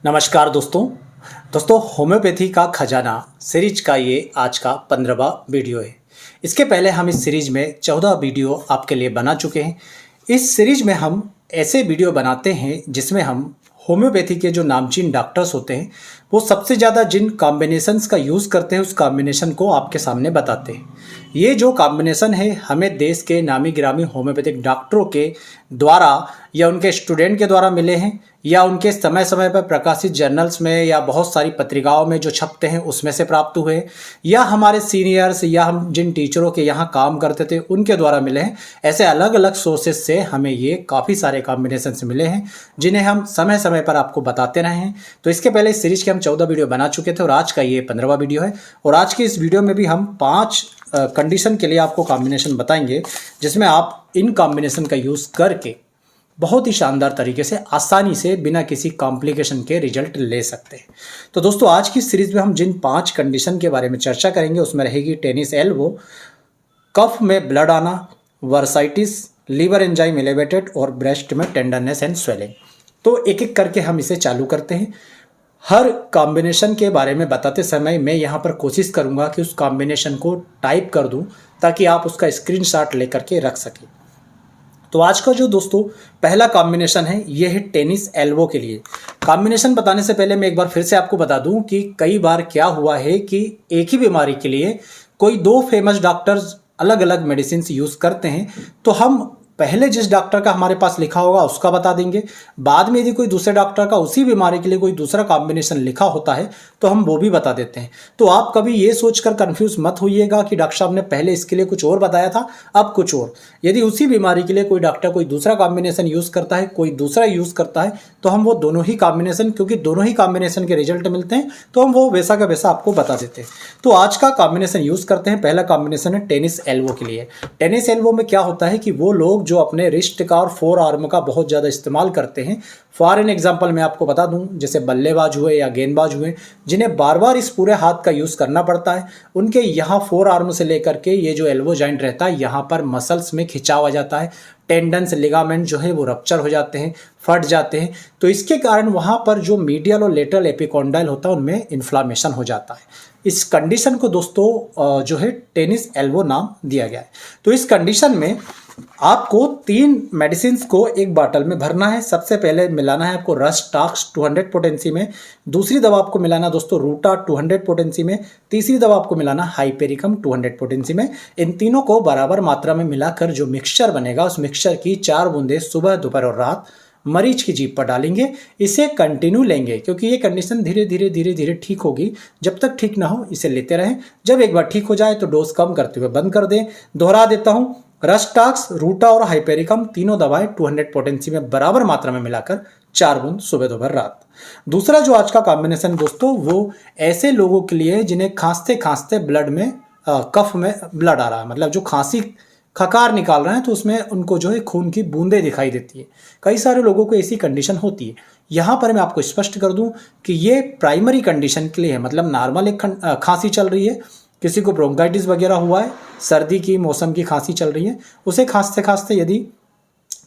नमस्कार दोस्तों होम्योपैथी का खजाना सीरीज का ये आज का 15वां वीडियो है। इसके पहले हम इस सीरीज में 14 वीडियो आपके लिए बना चुके हैं। इस सीरीज में हम ऐसे वीडियो बनाते हैं जिसमें हम होम्योपैथी के जो नामचीन डॉक्टर्स होते हैं वो सबसे ज़्यादा जिन कॉम्बिनेशंस का यूज़ करते हैं उस कॉम्बिनेशन को आपके सामने बताते हैं। ये जो कॉम्बिनेशन है हमें देश के नामी गिरामी होम्योपैथिक डॉक्टरों के द्वारा या उनके स्टूडेंट के द्वारा मिले हैं या उनके समय समय पर प्रकाशित जर्नल्स में या बहुत सारी पत्रिकाओं में जो छपते हैं उसमें से प्राप्त हुए या हमारे सीनियर्स या हम जिन टीचरों के यहाँ काम करते थे उनके द्वारा मिले हैं। ऐसे अलग अलग सोर्सेज से हमें ये काफ़ी सारे कॉम्बिनेशन मिले हैं जिन्हें हम समय समय पर आपको बताते रहे हैं। तो इसके पहले इस सीरीज के हम 14 वीडियो बना चुके थे और आज का ये 15वां वीडियो है। और आज की इस वीडियो में भी हम 5 कंडीशन के लिए आपको कॉम्बिनेशन बताएंगे जिसमें आप इन कॉम्बिनेशन का यूज़ करके बहुत ही शानदार तरीके से आसानी से बिना किसी कॉम्प्लिकेशन के रिजल्ट ले सकते हैं। तो दोस्तों आज की सीरीज में हम जिन 5 कंडीशन के बारे में चर्चा करेंगे उसमें रहेगी टेनिस एल्बो, कफ में ब्लड आना, वर्साइटिस, लीवर एंजाइम एलिवेटेड और ब्रेस्ट में टेंडरनेस एंड स्वेलिंग। तो एक एक करके हम इसे चालू करते हैं। हर कॉम्बिनेशन के बारे में बताते समय मैं यहाँ पर कोशिश करूँगा कि उस कॉम्बिनेशन को टाइप कर दूँ ताकि आप उसका स्क्रीनशॉट लेकर के रख सकें। तो आज का जो दोस्तों पहला कॉम्बिनेशन है ये है टेनिस एल्बो के लिए। कॉम्बिनेशन बताने से पहले मैं एक बार फिर से आपको बता दूं कि कई बार क्या हुआ है कि एक ही बीमारी के लिए कोई 2 फेमस डॉक्टर्स अलग अलग मेडिसिन यूज़ करते हैं। तो हम पहले जिस डॉक्टर का हमारे पास लिखा होगा उसका बता देंगे, बाद में यदि कोई दूसरे डॉक्टर का उसी बीमारी के लिए कोई दूसरा कॉम्बिनेशन लिखा होता है तो हम वो भी बता देते हैं। तो आप कभी ये सोचकर कंफ्यूज मत होइएगा कि डॉक्टर साहब ने पहले इसके लिए कुछ और बताया था अब कुछ और। यदि उसी बीमारी के लिए कोई डॉक्टर कोई दूसरा कॉम्बिनेशन यूज़ करता है कोई दूसरा यूज़ करता है तो हम वो दोनों ही कॉम्बिनेशन, क्योंकि दोनों ही कॉम्बिनेशन के रिजल्ट मिलते हैं तो हम वो वैसा का वैसा आपको बता देते हैं। तो आज का कॉम्बिनेशन यूज़ करते हैं। पहला कॉम्बिनेशन है टेनिस एल्बो के लिए। टेनिस एल्बो में क्या होता है कि वो लोग जो अपने रिस्ट का और फोर आर्म का बहुत ज़्यादा इस्तेमाल करते हैं, फॉर एन एग्जाम्पल मैं आपको बता दूं जैसे बल्लेबाज हुए या गेंदबाज हुए जिन्हें बार बार इस पूरे हाथ का यूज़ करना पड़ता है, उनके यहाँ फोर आर्म से लेकर के ये जो एल्बो जॉइंट रहता है यहाँ पर मसल्स में खिंचाव आ जाता है, टेंडन्स लिगामेंट जो है वो रप्चर हो जाते हैं, फट जाते हैं। तो इसके कारण वहाँ पर जो मीडियल और लेटरल एपिकॉन्डाइल होता है उनमें इन्फ्लामेशन हो जाता है। इस कंडीशन को दोस्तों जो है टेनिस एल्बो नाम दिया गया है। तो इस कंडीशन में आपको 3 मेडिसिन को एक बॉटल में भरना है। सबसे पहले मिलाना है आपको रस्ट टॉक्स 200 पोटेंसी में, दूसरी दवा आपको मिलाना दोस्तों रूटा 200 पोटेंसी में, तीसरी दवा आपको मिलाना हाइपेरिकम 200 पोटेंसी में। इन तीनों को बराबर मात्रा में मिलाकर जो मिक्सचर बनेगा उस मिक्सचर की 4 बूंदें सुबह दोपहर और रात मरीज की जीभ पर डालेंगे। इसे कंटिन्यू लेंगे क्योंकि ये कंडीशन धीरे धीरे ठीक होगी। जब तक ठीक ना हो इसे लेते रहें। जब एक बार ठीक हो जाए तो डोज कम करते हुए बंद कर दें। दोहरा देता हूँ, रस्टाक्स, रूटा और हाइपेरिकम तीनों दवाएं 200 पोटेंसी में बराबर मात्रा में मिलाकर 4 बूंद सुबह दोपहर रात। दूसरा जो आज का कॉम्बिनेशन दोस्तों वो ऐसे लोगों के लिए जिन्हें खांसते खांसते ब्लड में कफ में ब्लड आ रहा है, मतलब जो खांसी खकार निकाल रहे हैं तो उसमें उनको जो है खून की बूंदें दिखाई देती है। कई सारे लोगों को ऐसी कंडीशन होती है। यहाँ पर मैं आपको स्पष्ट कर दूं कि ये प्राइमरी कंडीशन के लिए है, मतलब नॉर्मल एक खांसी चल रही है, किसी को ब्रोंकाइटिस वगैरह हुआ है, सर्दी की मौसम की खांसी चल रही है, उसे खांसते खांसते यदि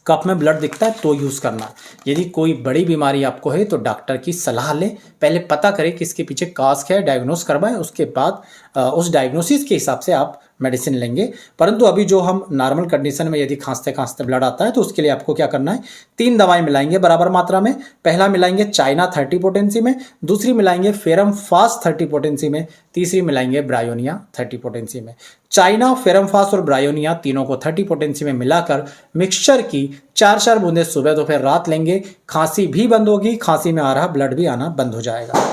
कफ में ब्लड दिखता है तो यूज़ करना। यदि कोई बड़ी बीमारी आपको है तो डॉक्टर की सलाह लें, पहले पता करें कि इसके पीछे काज क्या है, डायग्नोस करवाएं, उसके बाद उस डायग्नोसिस के हिसाब से आप मेडिसिन लेंगे। परंतु अभी जो हम नॉर्मल कंडीशन में यदि खांसते खांसते ब्लड आता है तो उसके लिए आपको क्या करना है, 3 दवाएं मिलाएंगे बराबर मात्रा में। पहला मिलाएंगे चाइना 30 पोटेंसी में, दूसरी मिलाएंगे फेरम फास्ट 30 पोटेंसी में, तीसरी मिलाएंगे ब्रायोनिया 30 पोटेंसी में। चाइना, फेरम फास्ट और ब्रायोनिया तीनों को 30 पोटेंसी में मिलाकर मिक्सचर की 4 बूंदें सुबह दोपहर रात लेंगे। खांसी भी बंद होगी, खांसी में आ रहा ब्लड भी आना बंद हो जाएगा।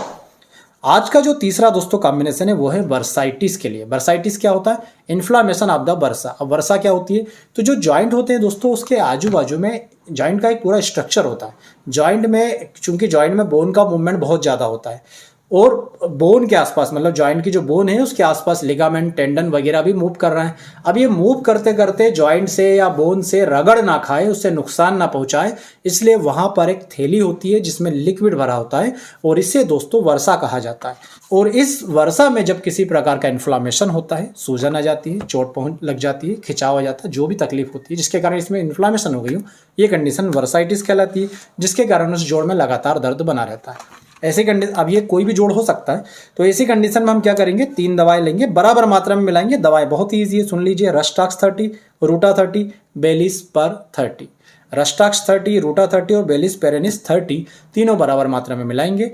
आज का जो तीसरा दोस्तों कॉम्बिनेशन है वो है वर्साइटिस के लिए। वर्साइटिस क्या होता है? इन्फ्लामेशन ऑफ द वर्सा। अब वर्सा क्या होती है? तो जो जॉइंट होते हैं दोस्तों उसके आजू बाजू में जॉइंट का एक पूरा स्ट्रक्चर होता है। जॉइंट में चूंकि जॉइंट में बोन का मूवमेंट बहुत ज़्यादा होता है और बोन के आसपास, मतलब जॉइंट की जो बोन है उसके आसपास लिगामेंट, टेंडन वगैरह भी मूव कर रहे हैं। अब ये मूव करते करते जॉइंट से या बोन से रगड़ ना खाए, उससे नुकसान ना पहुंचाए, इसलिए वहां पर एक थैली होती है जिसमें लिक्विड भरा होता है और इसे दोस्तों वर्सा कहा जाता है। और इस वर्सा में जब किसी प्रकार का इन्फ्लामेशन होता है, सूजन आ जाती है, चोट पहुंच लग जाती है, खिंचाव आ जाता है, जो भी तकलीफ होती है जिसके कारण इसमें इन्फ्लामेशन हो गई हो, ये कंडीशन वर्साइटिस कहलाती है, जिसके कारण उस जोड़ में लगातार दर्द बना रहता है। ऐसी कंडीशन, अब ये कोई भी जोड़ हो सकता है, तो ऐसी कंडीशन में हम क्या करेंगे, 3 दवाएं लेंगे, बराबर मात्रा में मिलाएंगे। दवाएं बहुत ही ईजी है, सुन लीजिए, रस्टाक्स 30, रूटा 30, बेलिस पर 30। रस्टाक्स 30, रूटा 30 और बेलिस पेरेनिस 30 तीनों बराबर मात्रा में मिलाएंगे।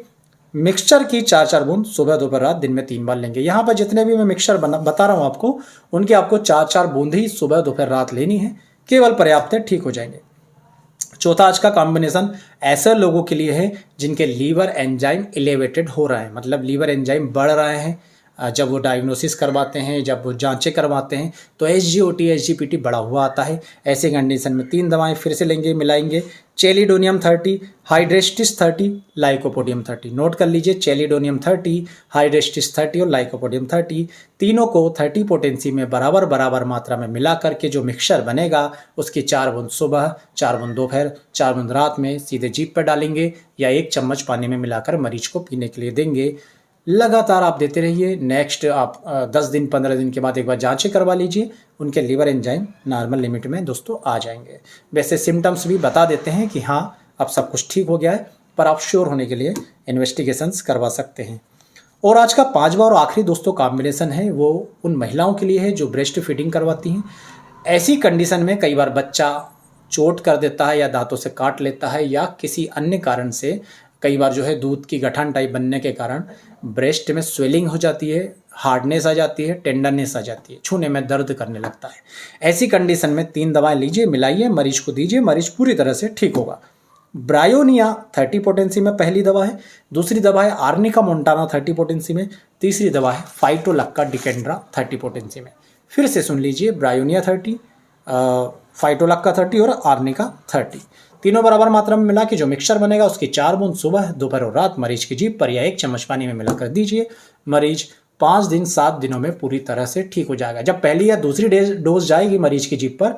मिक्सचर की 4-4 बूंद सुबह दोपहर रात दिन में 3 बार लेंगे। यहाँ पर जितने भी मैं मिक्सचर बता रहा हूँ आपको, उनके आपको 4-4 बूंद ही सुबह दोपहर रात लेनी है, केवल पर्याप्त है, ठीक हो जाएंगे। चौथा आज का कॉम्बिनेशन ऐसे लोगों के लिए है जिनके लीवर एंजाइम एलिवेटेड हो रहा है, मतलब लीवर एंजाइम बढ़ रहे हैं। जब वो डायग्नोसिस करवाते हैं, जब वो जांचें करवाते हैं, तो SGOT SGPT बढ़ा हुआ आता है। ऐसे कंडीशन में 3 दवाएं फिर से लेंगे, मिलाएंगे। Chelidonium 30, Hydrastis 30, lycopodium 30। नोट कर लीजिए, चेलिडोनियम 30, हाइड्रेस्टिस 30 और लाइकोपोडियम 30, तीनों को 30 पोटेंसी में बराबर बराबर मात्रा में मिला करके जो मिक्सचर बनेगा, उसकी 4 बूंद सुबह, 4 बूंद दोपहर, 4 बूंद रात में सीधे जीभ पर डालेंगे या 1 चम्मच पानी में मिलाकर मरीज को पीने के लिए देंगे। लगातार आप देते रहिए। नेक्स्ट आप 10 दिन 15 दिन के बाद एक बार जांचें करवा लीजिए, उनके लीवर एंजाइम नॉर्मल लिमिट में दोस्तों आ जाएंगे। वैसे सिम्टम्स भी बता देते हैं कि हाँ अब सब कुछ ठीक हो गया है, पर आप श्योर होने के लिए इन्वेस्टिगेशंस करवा सकते हैं। और आज का 5वां और आखिरी दोस्तों कॉम्बिनेशन है, वो उन महिलाओं के लिए है जो ब्रेस्ट फीडिंग करवाती हैं। ऐसी कंडीशन में कई बार बच्चा चोट कर देता है या दांतों से काट लेता है या किसी अन्य कारण से कई बार जो है दूध की गठान टाइप बनने के कारण ब्रेस्ट में स्वेलिंग हो जाती है, हार्डनेस आ जाती है, टेंडरनेस आ जाती है, छूने में दर्द करने लगता है। ऐसी कंडीशन में 3 दवाएं लीजिए, मिलाइए, मरीज को दीजिए, मरीज पूरी तरह से ठीक होगा। ब्रायोनिया 30 पोटेंसी में पहली दवा है, दूसरी दवा है आर्निका मोंटाना 30 पोटेंसी में, तीसरी दवा है फाइटोलक्का डिकेंड्रा 30 पोटेंसी में। फिर से सुन लीजिए, ब्रायोनिया 30, फाइटोलक्का 30 और आर्निका 30, तीनों बराबर मात्रा में मिला के जो मिक्सचर बनेगा, उसकी 4 बूंद सुबह दोपहर और रात मरीज की जीभ पर या 1 चम्मच पानी में मिलाकर दीजिए। मरीज 5 दिन 7 दिनों में पूरी तरह से ठीक हो जाएगा। जब पहली या दूसरी डोज जाएगी मरीज की जीभ पर,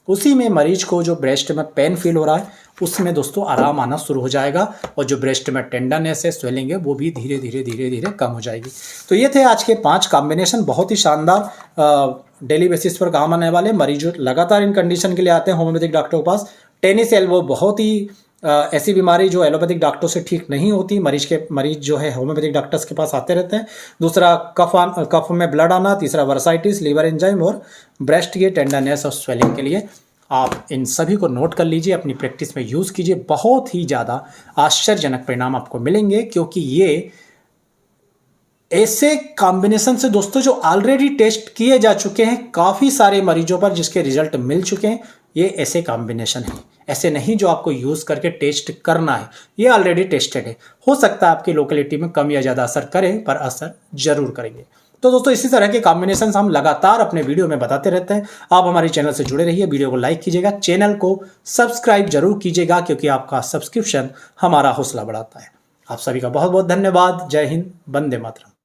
उसी में मरीज को जो ब्रेस्ट में पेन फील हो रहा है, उसमें दोस्तों आराम आना शुरू हो जाएगा और जो ब्रेस्ट में टेंडरनेस है, स्वेलिंग है, वो भी धीरे धीरे कम हो जाएगी। तो ये थे आज के 5 कॉम्बिनेशन, बहुत ही शानदार, डेली बेसिस पर काम आने वाले। मरीज लगातार इन कंडीशन के लिए आते हैं होम्योपैथिक डॉक्टरों के पास। टेनिस एल्बो बहुत ही ऐसी बीमारी जो एलोपैथिक डॉक्टरों से ठीक नहीं होती, मरीज जो है होम्योपैथिक डॉक्टर्स के पास आते रहते हैं। दूसरा कफ में ब्लड आना, तीसरा वर्साइटिस, लीवर एंजाइम और ब्रेस्ट की टेंडरनेस और स्वेलिंग के लिए आप इन सभी को नोट कर लीजिए, अपनी प्रैक्टिस में यूज़ कीजिए। बहुत ही ज़्यादा आश्चर्यजनक परिणाम आपको मिलेंगे, क्योंकि ये ऐसे कॉम्बिनेशन से दोस्तों जो ऑलरेडी टेस्ट किए जा चुके हैं काफ़ी सारे मरीजों पर, जिसके रिजल्ट मिल चुके हैं। ये ऐसे कॉम्बिनेशन है, ऐसे नहीं जो आपको यूज़ करके टेस्ट करना है, ये ऑलरेडी टेस्टेड है। हो सकता है आपकी लोकेलिटी में कम या ज़्यादा असर करें, पर असर जरूर करेंगे। तो दोस्तों इसी तरह के कॉम्बिनेशन हम लगातार अपने वीडियो में बताते रहते हैं। आप हमारे चैनल से जुड़े रहिए, वीडियो को लाइक कीजिएगा, चैनल को सब्सक्राइब जरूर कीजिएगा, क्योंकि आपका सब्सक्रिप्शन हमारा हौसला बढ़ाता है। आप सभी का बहुत बहुत धन्यवाद। जय हिंद, वंदे मातरम।